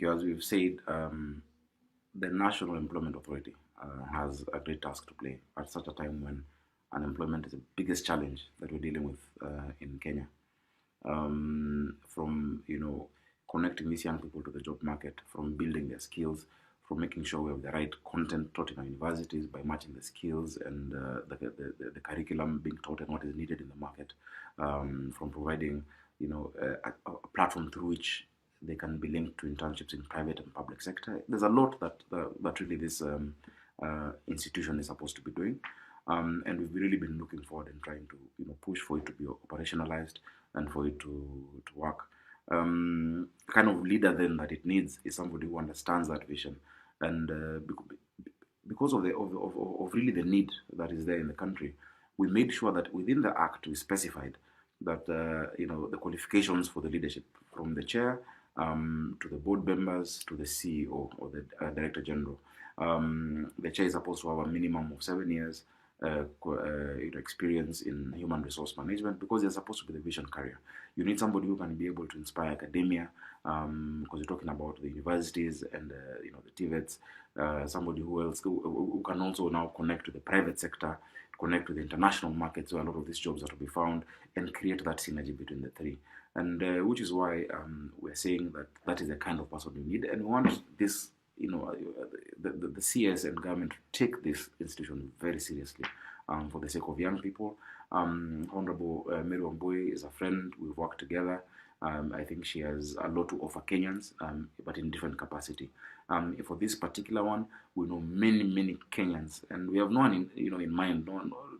you. As we've said, the National Employment Authority has a great task to play at such a time when unemployment is the biggest challenge that we're dealing with in Kenya. From connecting these young people to the job market, from building their skills, from making sure we have the right content taught in our universities by matching the skills and the curriculum being taught and what is needed in the market, from providing a platform through which they can be linked to internships in private and public sector. There's a lot that really this institution is supposed to be doing, and we've really been looking forward and trying to push for it to be operationalized and for it to work. The kind of leader then that it needs is somebody who understands that vision, and because of really the need that is there in the country, we made sure that within the act we specified that the qualifications for the leadership, from the chair to the board members to the CEO or the director general. The chair is supposed to have a minimum of 7 years experience in human resource management, because they're supposed to be the vision carrier. You need somebody who can be able to inspire academia, because you're talking about the universities and the TVETs. Somebody who can also now connect to the private sector, connect to the international markets where a lot of these jobs are to be found, and create that synergy between the three. And which is why we're saying that is the kind of person we need, and we want this. The CS and government to take this institution very seriously for the sake of young people. Honorable Mary Wambui is a friend. We've worked together. I think she has a lot to offer Kenyans, but in different capacity. For this particular one, we know many Kenyans, and we have no one in mind,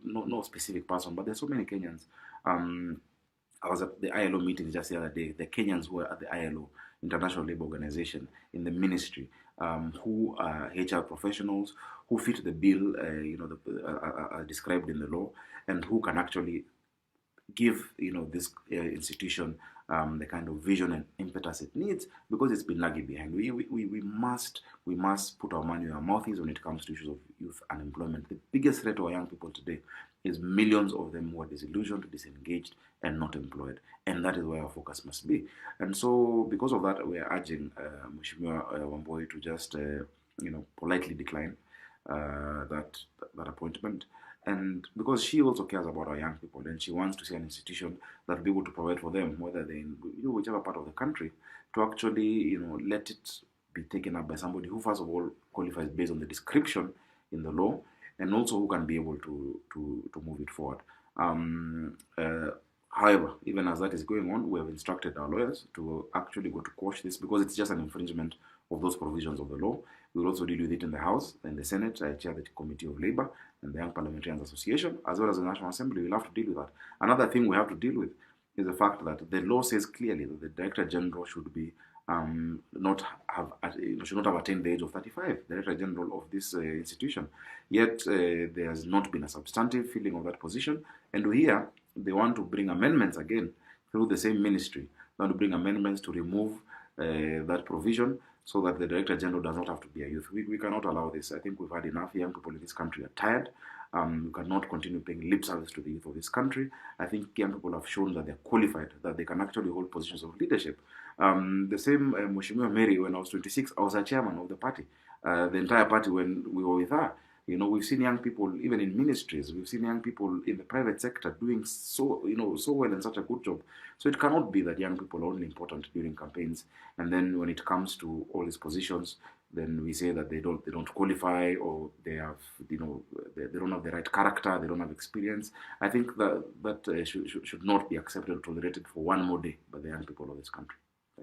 no specific person, but there's so many Kenyans. I was at the ILO meeting just the other day. The Kenyans who were at the ILO, International Labour Organization, in the ministry, who are HR professionals, who fit the bill, described in the law, and who can actually give this institution the kind of vision and impetus it needs, because it's been lagging behind. We must put our money where our mouth is when it comes to issues of youth unemployment. The biggest threat to our young people today is millions of them who are disillusioned, disengaged, and not employed, and that is where our focus must be. And so, because of that, we are urging Mheshimiwa Wambui to just politely decline that appointment. And because she also cares about our young people, and she wants to see an institution that will be able to provide for them, whether they're in whichever part of the country, to actually let it be taken up by somebody who, first of all, qualifies based on the description in the law, and also who can be able to move it forward. However, even as that is going on, we have instructed our lawyers to actually go to quash this, because it's just an infringement of those provisions of the law. We will also deal with it in the House and the Senate. I chair the Committee of Labour and the Young Parliamentarians Association, as well as the National Assembly. We'll have to deal with that. Another thing we have to deal with is the fact that the law says clearly that the Director General should be should not have attained the age of 35, the Director General of this institution. Yet there has not been a substantive filling of that position, and here they want to bring amendments again through the same ministry. They want to bring amendments to remove that provision, so that the Director General does not have to be a youth. We cannot allow this. I think we've had enough. Young people in this country are tired. We cannot continue paying lip service to the youth of this country. I think young people have shown that they're qualified, that they can actually hold positions of leadership. The same Mheshimiwa Mary, when I was 26, I was a chairman of the party. The entire party, when we were with her. We've seen young people, even in ministries, we've seen young people in the private sector doing so well and such a good job. So it cannot be that young people are only important during campaigns, and then when it comes to all these positions, then we say that they don't qualify, or they have they don't have the right character, they don't have experience. I think that should not be accepted or tolerated for one more day by the young people of this country.